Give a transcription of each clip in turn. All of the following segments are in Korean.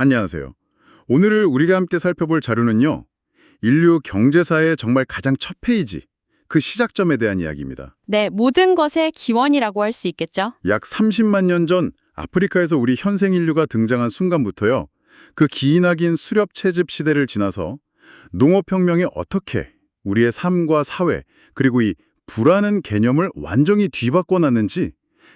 안녕하세요. 오늘 우리가 함께 살펴볼 자료는요. 인류 경제사의 정말 가장 첫 페이지, 그 시작점에 대한 이야기입니다. 네, 모든 것의 기원이라고 할 수 있겠죠. 약 30만 년 전 아프리카에서 우리 현생 인류가 등장한 순간부터요. 그 기나긴 수렵 채집 시대를 지나서 농업혁명이 어떻게 우리의 삶과 사회, 그리고 이 부라는 개념을 완전히 뒤바꿔 놨는지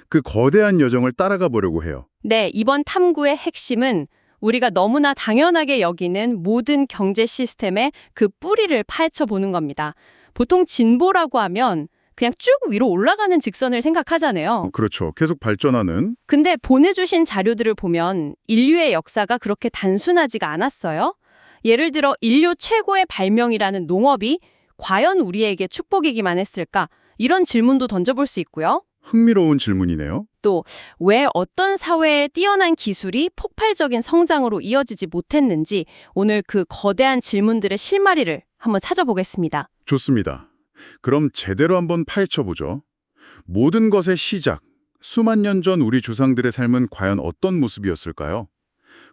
그 거대한 여정을 따라가 보려고 해요. 네, 이번 탐구의 핵심은 우리가 너무나 당연하게 여기는 모든 경제 시스템의 그 뿌리를 파헤쳐 보는 겁니다. 보통 진보라고 하면 그냥 쭉 위로 올라가는 직선을 생각하잖아요. 그렇죠. 계속 발전하는. 근데 보내주신 자료들을 보면 인류의 역사가 그렇게 단순하지가 않았어요. 예를 들어 인류 최고의 발명이라는 농업이 과연 우리에게 축복이기만 했을까? 이런 질문도 던져볼 수 있고요. 흥미로운 질문이네요. 또 왜 어떤 사회의 뛰어난 기술이 폭발적인 성장으로 이어지지 못했는지 오늘 그 거대한 질문들의 실마리를 한번 찾아보겠습니다. 좋습니다. 그럼 제대로 한번 파헤쳐보죠. 모든 것의 시작, 수만 년 전 우리 조상들의 삶은 과연 어떤 모습이었을까요?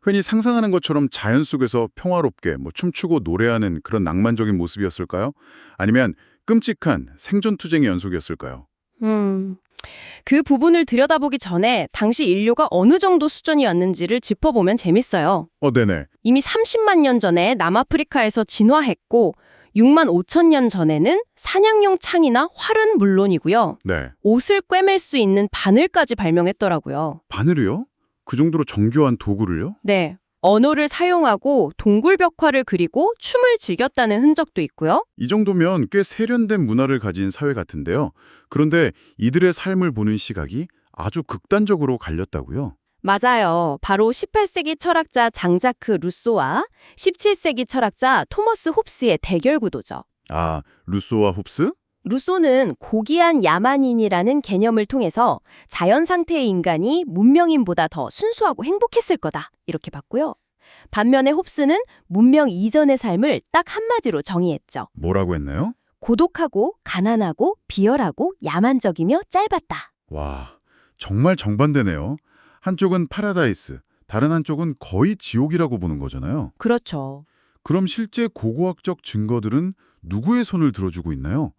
흔히 상상하는 것처럼 자연 속에서 평화롭게 춤추고 노래하는 그런 낭만적인 모습이었을까요? 아니면 끔찍한 생존투쟁의 연속이었을까요? 그 부분을 들여다보기 전에 당시 인류가 어느 정도 수준이었는지를 짚어보면 재밌어요. 네네. 이미 30만 년 전에 남아프리카에서 진화했고 6만 5천 년 전에는 사냥용 창이나 활은 물론이고요. 네. 옷을 꿰맬 수 있는 바늘까지 발명했더라고요. 바늘이요? 그 정도로 정교한 도구를요? 네. 언어를 사용하고 동굴 벽화를 그리고 춤을 즐겼다는 흔적도 있고요. 이 정도면 꽤 세련된 문화를 가진 사회 같은데요. 그런데 이들의 삶을 보는 시각이 아주 극단적으로 갈렸다고요? 맞아요. 바로 18세기 철학자 장자크 루소와 17세기 철학자 토머스 홉스의 대결 구도죠. 아, 루소와 홉스? 루소는 고귀한 야만인이라는 개념을 통해서 자연 상태의 인간이 문명인보다 더 순수하고 행복했을 거다 이렇게 봤고요. 반면에 홉스는 문명 이전의 삶을 딱 한마디로 정의했죠. 뭐라고 했나요? 고독하고 가난하고 비열하고 야만적이며 짧았다. 와, 정말 정반대네요. 한쪽은 파라다이스, 다른 한쪽은 거의 지옥이라고 보는 거잖아요. 그렇죠. 그럼 실제 고고학적 증거들은 누구의 손을 들어주고 있나요?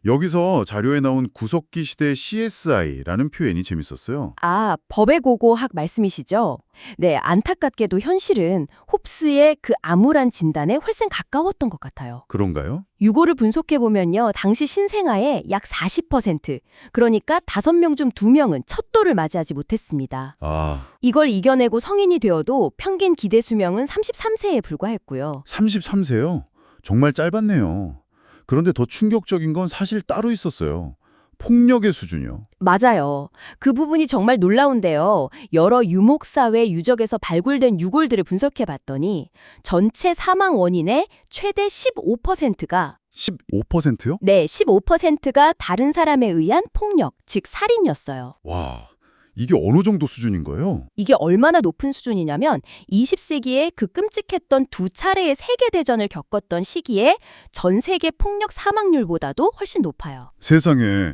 여기서 자료에 나온 구석기 시대 CSI라는 표현이 재밌었어요. 아, 법의 고고학 말씀이시죠? 네, 안타깝게도 현실은 홉스의 그 암울한 진단에 훨씬 가까웠던 것 같아요. 그런가요? 유고를 분석해보면요. 당시 신생아의 약 40%, 그러니까 5명 중 2명은 첫 돌을 맞이하지 못했습니다. 아, 이걸 이겨내고 성인이 되어도 평균 기대 수명은 33세에 불과했고요. 33세요? 정말 짧았네요. 그런데 더 충격적인 건 사실 따로 있었어요. 폭력의 수준이요. 맞아요. 그 부분이 정말 놀라운데요. 여러 유목사회 유적에서 발굴된 유골들을 분석해봤더니 전체 사망 원인의 최대 15%가 15%요? 네, 15%가 다른 사람에 의한 폭력, 즉 살인이었어요. 와, 이게 어느 정도 수준인 거예요? 이게 얼마나 높은 수준이냐면 20세기에 그 끔찍했던 2차례의 세계대전을 겪었던 시기에 전 세계 폭력 사망률보다도 훨씬 높아요. 세상에,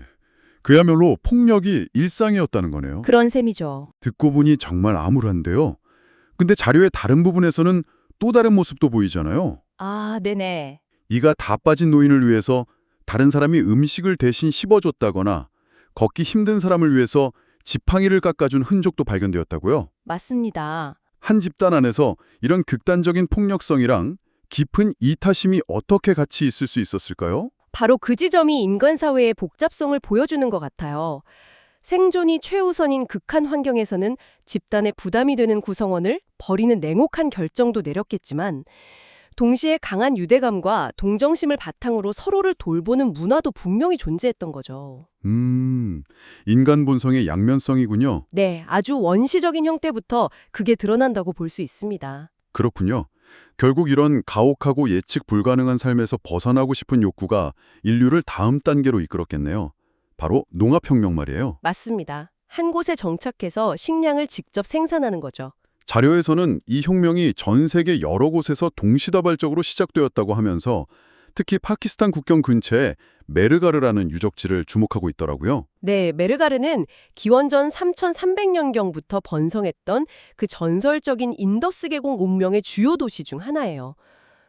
그야말로 폭력이 일상이었다는 거네요. 그런 셈이죠. 듣고 보니 정말 암울한데요. 근데 자료의 다른 부분에서는 또 다른 모습도 보이잖아요. 아, 네네. 이가 다 빠진 노인을 위해서 다른 사람이 음식을 대신 씹어줬다거나 걷기 힘든 사람을 위해서 지팡이를 깎아준 흔적도 발견되었다고요. 맞습니다. 한 집단 안에서 이런 극단적인 폭력성이랑 깊은 이타심이 어떻게 같이 있을 수 있었을까요? 바로 그 지점이 인간 사회의 복잡성을 보여주는 것 같아요. 생존이 최우선인 극한 환경에서는 집단에 부담이 되는 구성원을 버리는 냉혹한 결정도 내렸겠지만 동시에 강한 유대감과 동정심을 바탕으로 서로를 돌보는 문화도 분명히 존재했던 거죠. 인간 본성의 양면성이군요. 네, 아주 원시적인 형태부터 그게 드러난다고 볼 수 있습니다. 그렇군요. 결국 이런 가혹하고 예측 불가능한 삶에서 벗어나고 싶은 욕구가 인류를 다음 단계로 이끌었겠네요. 바로 농업혁명 말이에요. 맞습니다. 한 곳에 정착해서 식량을 직접 생산하는 거죠. 자료에서는 이 혁명이 전 세계 여러 곳에서 동시다발적으로 시작되었다고 하면서 특히 파키스탄 국경 근처에 메르가르라는 유적지를 주목하고 있더라고요. 네, 메르가르는 기원전 3300년경부터 번성했던 그 전설적인 인더스 계곡 문명의 주요 도시 중 하나예요.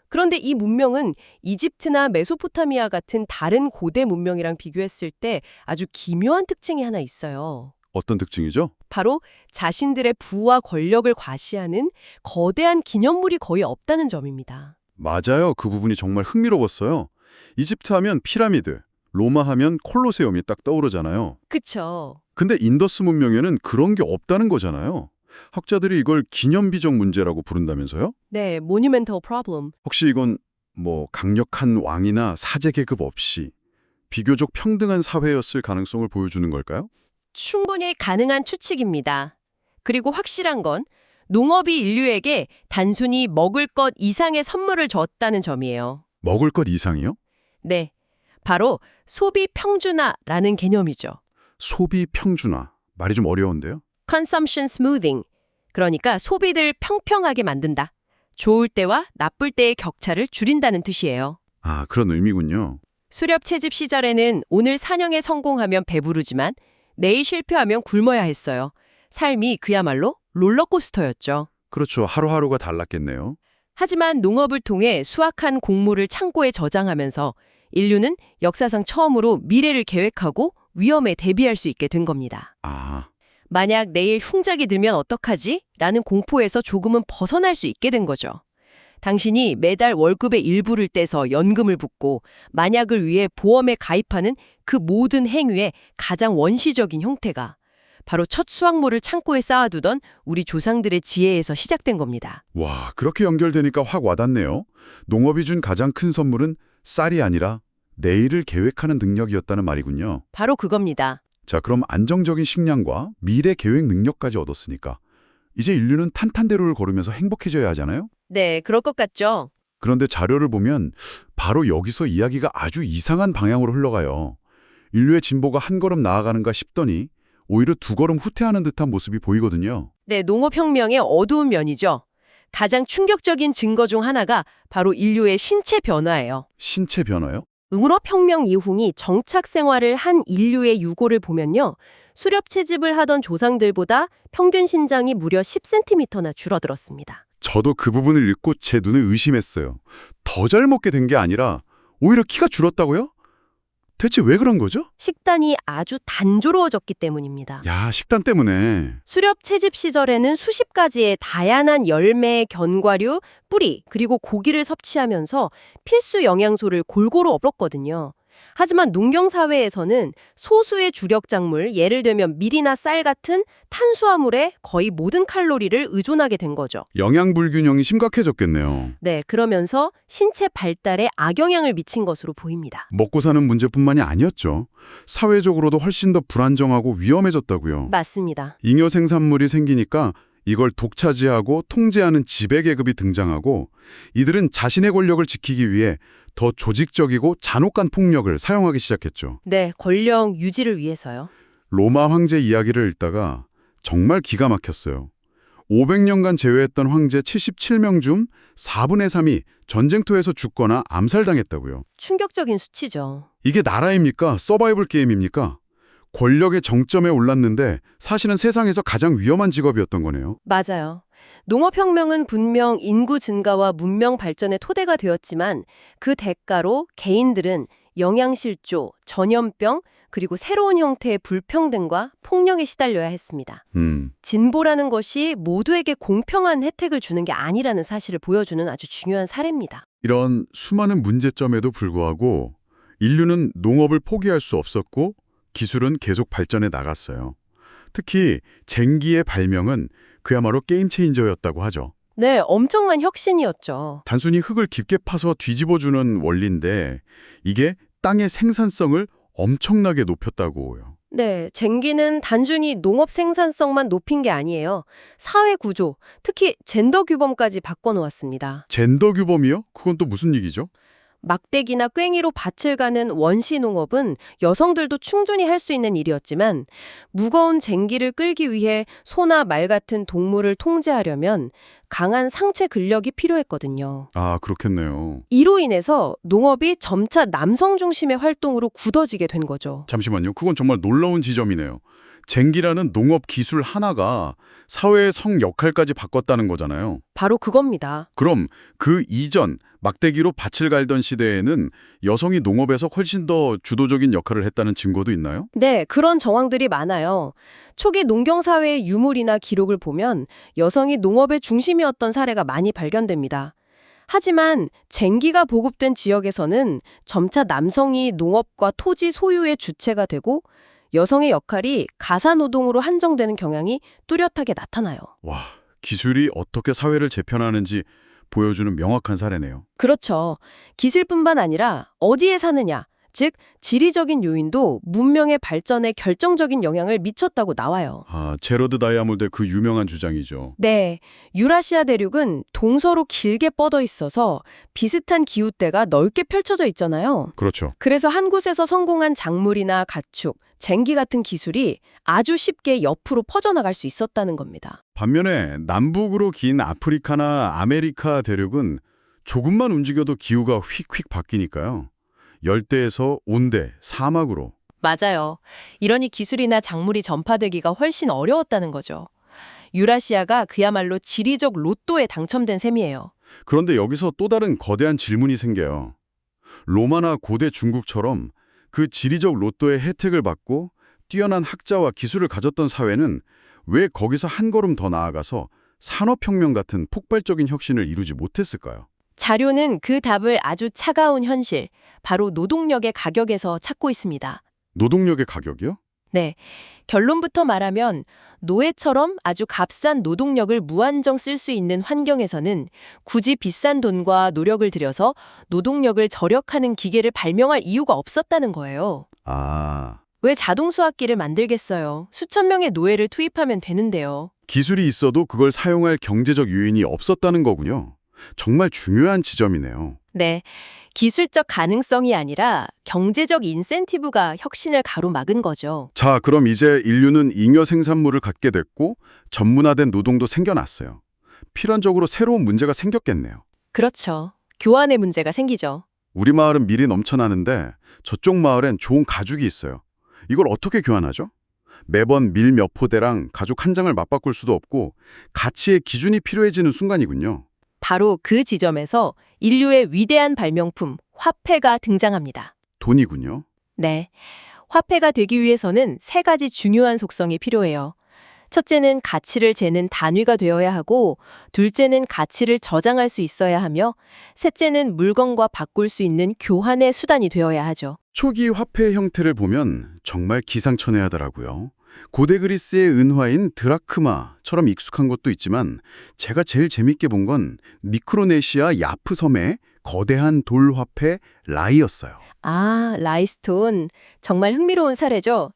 그런데 이 문명은 이집트나 메소포타미아 같은 다른 고대 문명이랑 비교했을 때 아주 기묘한 특징이 하나 있어요. 어떤 특징이죠? 바로 자신들의 부와 권력을 과시하는 거대한 기념물이 거의 없다는 점입니다. 맞아요. 그 부분이 정말 흥미로웠어요. 이집트 하면 피라미드, 로마 하면 콜로세움이 딱 떠오르잖아요. 그쵸? 근데 인더스 문명에는 그런 게 없다는 거잖아요. 학자들이 이걸 기념비적 문제라고 부른다면서요? 네, monumental problem. 혹시 이건 뭐 강력한 왕이나 사제 계급 없이 비교적 평등한 사회였을 가능성을 보여주는 걸까요? 충분히 가능한 추측입니다. 그리고 확실한 건 농업이 인류에게 단순히 먹을 것 이상의 선물을 줬다는 점이에요. 먹을 것 이상이요? 네, 바로 소비 평준화라는 개념이죠. 소비 평준화. 말이 좀 어려운데요? consumption smoothing. 그러니까 소비를 평평하게 만든다. 좋을 때와 나쁠 때의 격차를 줄인다는 뜻이에요. 아, 그런 의미군요. 수렵 채집 시절에는 오늘 사냥에 성공하면 배부르지만 내일 실패하면 굶어야 했어요. 삶이 그야말로 롤러코스터였죠. 그렇죠. 하루하루가 달랐겠네요. 하지만 농업을 통해 수확한 곡물을 창고에 저장하면서 인류는 역사상 처음으로 미래를 계획하고 위험에 대비할 수 있게 된 겁니다. 아, 만약 내일 흉작이 들면 어떡하지? 라는 공포에서 조금은 벗어날 수 있게 된 거죠. 당신이 매달 월급의 일부를 떼서 연금을 붓고 만약을 위해 보험에 가입하는 그 모든 행위의 가장 원시적인 형태가 바로 첫 수확물을 창고에 쌓아두던 우리 조상들의 지혜에서 시작된 겁니다. 와, 그렇게 연결되니까 확 와닿네요. 농업이 준 가장 큰 선물은 쌀이 아니라 내일을 계획하는 능력이었다는 말이군요. 바로 그겁니다. 자, 그럼 안정적인 식량과 미래 계획 능력까지 얻었으니까 이제 인류는 탄탄대로를 걸으면서 행복해져야 하잖아요? 네, 그럴 것 같죠? 그런데 자료를 보면 바로 여기서 이야기가 아주 이상한 방향으로 흘러가요. 인류의 진보가 한 걸음 나아가는가 싶더니 오히려 두 걸음 후퇴하는 듯한 모습이 보이거든요. 네, 농업혁명의 어두운 면이죠. 가장 충격적인 증거 중 하나가 바로 인류의 신체 변화예요. 신체 변화요? 농업혁명 이후이 정착 생활을 한 인류의 유고를 보면요. 수렵 채집을 하던 조상들보다 평균 신장이 무려 10cm나 줄어들었습니다. 저도 그 부분을 읽고 제 눈을 의심했어요. 더 잘 먹게 된 게 아니라 오히려 키가 줄었다고요? 대체 왜 그런 거죠? 식단이 아주 단조로워졌기 때문입니다. 야, 식단 때문에. 수렵 채집 시절에는 수십 가지의 다양한 열매, 견과류, 뿌리, 그리고 고기를 섭취하면서 필수 영양소를 골고루 얻었거든요. 하지만 농경사회에서는 소수의 주력 작물, 예를 들면 밀이나 쌀 같은 탄수화물에 거의 모든 칼로리를 의존하게 된 거죠. 영양 불균형이 심각해졌겠네요. 네, 그러면서 신체 발달에 악영향을 미친 것으로 보입니다. 먹고 사는 문제뿐만이 아니었죠. 사회적으로도 훨씬 더 불안정하고 위험해졌다고요. 맞습니다. 잉여 생산물이 생기니까 이걸 독차지하고 통제하는 지배계급이 등장하고 이들은 자신의 권력을 지키기 위해 더 조직적이고 잔혹한 폭력을 사용하기 시작했죠. 네, 권력 유지를 위해서요. 로마 황제 이야기를 읽다가 정말 기가 막혔어요. 500년간 제외했던 황제 77명 중 4분의 3이 전쟁터에서 죽거나 암살당했다고요. 충격적인 수치죠. 이게 나라입니까? 서바이벌 게임입니까? 권력의 정점에 올랐는데 사실은 세상에서 가장 위험한 직업이었던 거네요. 맞아요. 농업혁명은 분명 인구 증가와 문명 발전의 토대가 되었지만 그 대가로 개인들은 영양실조, 전염병, 그리고 새로운 형태의 불평등과 폭력에 시달려야 했습니다. 진보라는 것이 모두에게 공평한 혜택을 주는 게 아니라는 사실을 보여주는 아주 중요한 사례입니다. 이런 수많은 문제점에도 불구하고 인류는 농업을 포기할 수 없었고 기술은 계속 발전해 나갔어요. 특히 쟁기의 발명은 그야말로 게임 체인저였다고 하죠. 네, 엄청난 혁신이었죠. 단순히 흙을 깊게 파서 뒤집어주는 원리인데 이게 땅의 생산성을 엄청나게 높였다고요. 네, 쟁기는 단순히 농업 생산성만 높인 게 아니에요. 사회 구조, 특히 젠더 규범까지 바꿔놓았습니다. 젠더 규범이요? 그건 또 무슨 얘기죠? 막대기나 꽹이로 밭을 가는 원시 농업은 여성들도 충분히 할 수 있는 일이었지만 무거운 쟁기를 끌기 위해 소나 말 같은 동물을 통제하려면 강한 상체 근력이 필요했거든요. 아, 그렇겠네요. 이로 인해서 농업이 점차 남성 중심의 활동으로 굳어지게 된 거죠. 잠시만요. 그건 정말 놀라운 지점이네요. 쟁기라는 농업 기술 하나가 사회의 성 역할까지 바꿨다는 거잖아요. 바로 그겁니다. 그럼 그 이전 막대기로 밭을 갈던 시대에는 여성이 농업에서 훨씬 더 주도적인 역할을 했다는 증거도 있나요? 네, 그런 정황들이 많아요. 초기 농경사회의 유물이나 기록을 보면 여성이 농업의 중심이었던 사례가 많이 발견됩니다. 하지만 쟁기가 보급된 지역에서는 점차 남성이 농업과 토지 소유의 주체가 되고 여성의 역할이 가사노동으로 한정되는 경향이 뚜렷하게 나타나요. 와, 기술이 어떻게 사회를 재편하는지 보여주는 명확한 사례네요. 그렇죠. 기술뿐만 아니라 어디에 사느냐, 즉 지리적인 요인도 문명의 발전에 결정적인 영향을 미쳤다고 나와요. 아, 제러드 다이아몰드의 그 유명한 주장이죠. 네, 유라시아 대륙은 동서로 길게 뻗어 있어서 비슷한 기후대가 넓게 펼쳐져 있잖아요. 그렇죠. 그래서 한 곳에서 성공한 작물이나 가축, 쟁기 같은 기술이 아주 쉽게 옆으로 퍼져나갈 수 있었다는 겁니다. 반면에 남북으로 긴 아프리카나 아메리카 대륙은 조금만 움직여도 기후가 휙휙 바뀌니까요. 열대에서 온대, 사막으로. 맞아요. 이러니 기술이나 작물이 전파되기가 훨씬 어려웠다는 거죠. 유라시아가 그야말로 지리적 로또에 당첨된 셈이에요. 그런데 여기서 또 다른 거대한 질문이 생겨요. 로마나 고대 중국처럼 그 지리적 로또의 혜택을 받고 뛰어난 학자와 기술을 가졌던 사회는 왜 거기서 한 걸음 더 나아가서 산업혁명 같은 폭발적인 혁신을 이루지 못했을까요? 자료는 그 답을 아주 차가운 현실, 바로 노동력의 가격에서 찾고 있습니다. 노동력의 가격이요? 네, 결론부터 말하면 노예처럼 아주 값싼 노동력을 무한정 쓸 수 있는 환경에서는 굳이 비싼 돈과 노력을 들여서 노동력을 절약하는 기계를 발명할 이유가 없었다는 거예요. 아, 왜 자동 수확기를 만들겠어요? 수천 명의 노예를 투입하면 되는데요. 기술이 있어도 그걸 사용할 경제적 요인이 없었다는 거군요. 정말 중요한 지점이네요. 네, 기술적 가능성이 아니라 경제적 인센티브가 혁신을 가로막은 거죠. 자, 그럼 이제 인류는 잉여 생산물을 갖게 됐고 전문화된 노동도 생겨났어요. 필연적으로 새로운 문제가 생겼겠네요. 그렇죠. 교환의 문제가 생기죠. 우리 마을은 밀이 넘쳐나는데 저쪽 마을엔 좋은 가죽이 있어요. 이걸 어떻게 교환하죠? 매번 밀 몇 포대랑 가죽 한 장을 맞바꿀 수도 없고 가치의 기준이 필요해지는 순간이군요. 바로 그 지점에서 인류의 위대한 발명품, 화폐가 등장합니다. 돈이군요. 네. 화폐가 되기 위해서는 세 가지 중요한 속성이 필요해요. 첫째는 가치를 재는 단위가 되어야 하고, 둘째는 가치를 저장할 수 있어야 하며, 셋째는 물건과 바꿀 수 있는 교환의 수단이 되어야 하죠. 초기 화폐 형태를 보면 정말 기상천외하더라고요. 고대 그리스의 은화인 드라크마처럼 익숙한 것도 있지만 제가 제일 재밌게 본 건 미크로네시아 야프 섬의 거대한 돌 화폐 라이였어요. 아, 라이스톤. 정말 흥미로운 사례죠.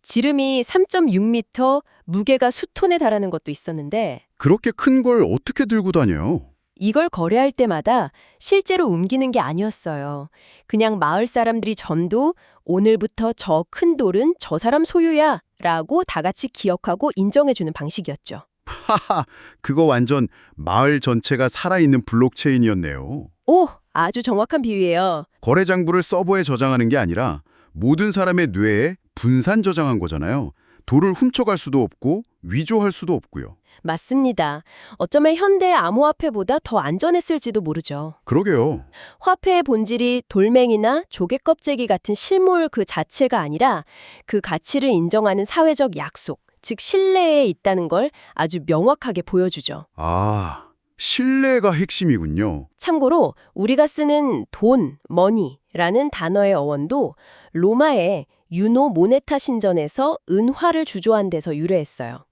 지름이 3.6m, 무게가 수톤에 달하는 것도 있었는데 그렇게 큰 걸 어떻게 들고 다녀요? 이걸 거래할 때마다 실제로 옮기는 게 아니었어요. 그냥 마을 사람들이 전도 오늘부터 저 큰 돌은 저 사람 소유야 라고 다 같이 기억하고 인정해주는 방식이었죠. 하하, 그거 완전 마을 전체가 살아있는 블록체인이었네요. 오, 아주 정확한 비유예요. 거래 장부를 서버에 저장하는 게 아니라 모든 사람의 뇌에 분산 저장한 거잖아요. 돌을 훔쳐갈 수도 없고 위조할 수도 없고요. 맞습니다. 어쩌면 현대 암호화폐보다 더 안전했을지도 모르죠. 그러게요. 화폐의 본질이 돌멩이나 조개 껍데기 같은 실물 그 자체가 아니라 그 가치를 인정하는 사회적 약속, 즉 신뢰에 있다는 걸 아주 명확하게 보여주죠. 아, 신뢰가 핵심이군요. 참고로 우리가 쓰는 돈, 머니라는 단어의 어원도 로마의 유노 모네타 신전에서 은화를 주조한 데서 유래했어요.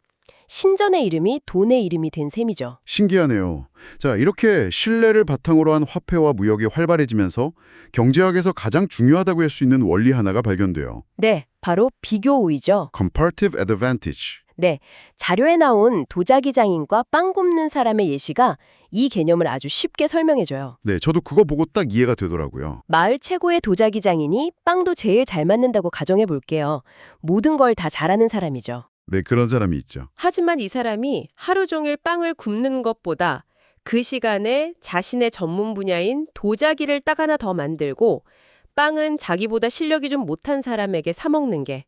신전의 이름이 돈의 이름이 된 셈이죠. 신기하네요. 자, 이렇게 신뢰를 바탕으로 한 화폐와 무역이 활발해지면서 경제학에서 가장 중요하다고 할 수 있는 원리 하나가 발견돼요. 네, 바로 비교 우위죠. Comparative advantage. 네, 자료에 나온 도자기 장인과 빵 굽는 사람의 예시가 이 개념을 아주 쉽게 설명해줘요. 네, 저도 그거 보고 딱 이해가 되더라고요. 마을 최고의 도자기 장인이 빵도 제일 잘 만든다고 가정해 볼게요. 모든 걸 다 잘하는 사람이죠. 네, 그런 사람이 있죠. 하지만 이 사람이 하루 종일 빵을 굽는 것보다 그 시간에 자신의 전문 분야인 도자기를 딱 하나 더 만들고 빵은 자기보다 실력이 좀 못한 사람에게 사 먹는 게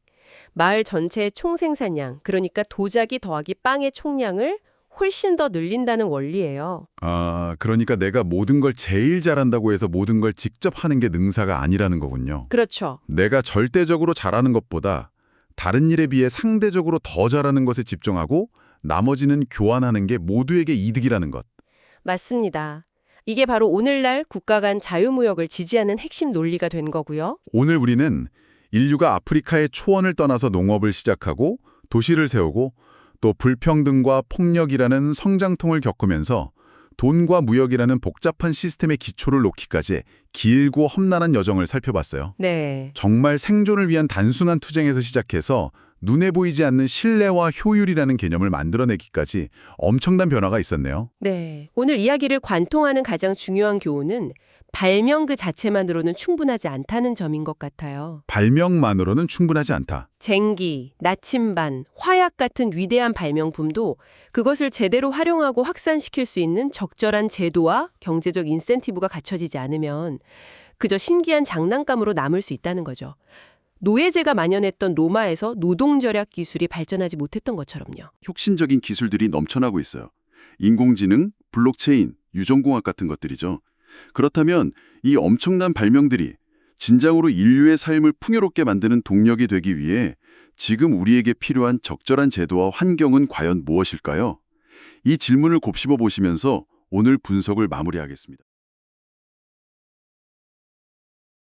마을 전체의 총 생산량, 그러니까 도자기 더하기 빵의 총량을 훨씬 더 늘린다는 원리예요. 아, 그러니까 내가 모든 걸 제일 잘한다고 해서 모든 걸 직접 하는 게 능사가 아니라는 거군요. 그렇죠. 내가 절대적으로 잘하는 것보다 다른 일에 비해 상대적으로 더 잘하는 것에 집중하고 나머지는 교환하는 게 모두에게 이득이라는 것. 맞습니다. 이게 바로 오늘날 국가 간 자유무역을 지지하는 핵심 논리가 된 거고요. 오늘 우리는 인류가 아프리카의 초원을 떠나서 농업을 시작하고 도시를 세우고 또 불평등과 폭력이라는 성장통을 겪으면서 돈과 무역이라는 복잡한 시스템의 기초를 놓기까지 길고 험난한 여정을 살펴봤어요. 네. 정말 생존을 위한 단순한 투쟁에서 시작해서 눈에 보이지 않는 신뢰와 효율이라는 개념을 만들어내기까지 엄청난 변화가 있었네요. 네. 오늘 이야기를 관통하는 가장 중요한 교훈은 발명 그 자체만으로는 충분하지 않다는 점인 것 같아요. 발명만으로는 충분하지 않다. 쟁기, 나침반, 화약 같은 위대한 발명품도 그것을 제대로 활용하고 확산시킬 수 있는 적절한 제도와 경제적 인센티브가 갖춰지지 않으면 그저 신기한 장난감으로 남을 수 있다는 거죠. 노예제가 만연했던 로마에서 노동절약 기술이 발전하지 못했던 것처럼요. 혁신적인 기술들이 넘쳐나고 있어요. 인공지능, 블록체인, 유전공학 같은 것들이죠. 그렇다면 이 엄청난 발명들이 진정으로 인류의 삶을 풍요롭게 만드는 동력이 되기 위해 지금 우리에게 필요한 적절한 제도와 환경은 과연 무엇일까요? 이 질문을 곱씹어 보시면서 오늘 분석을 마무리하겠습니다.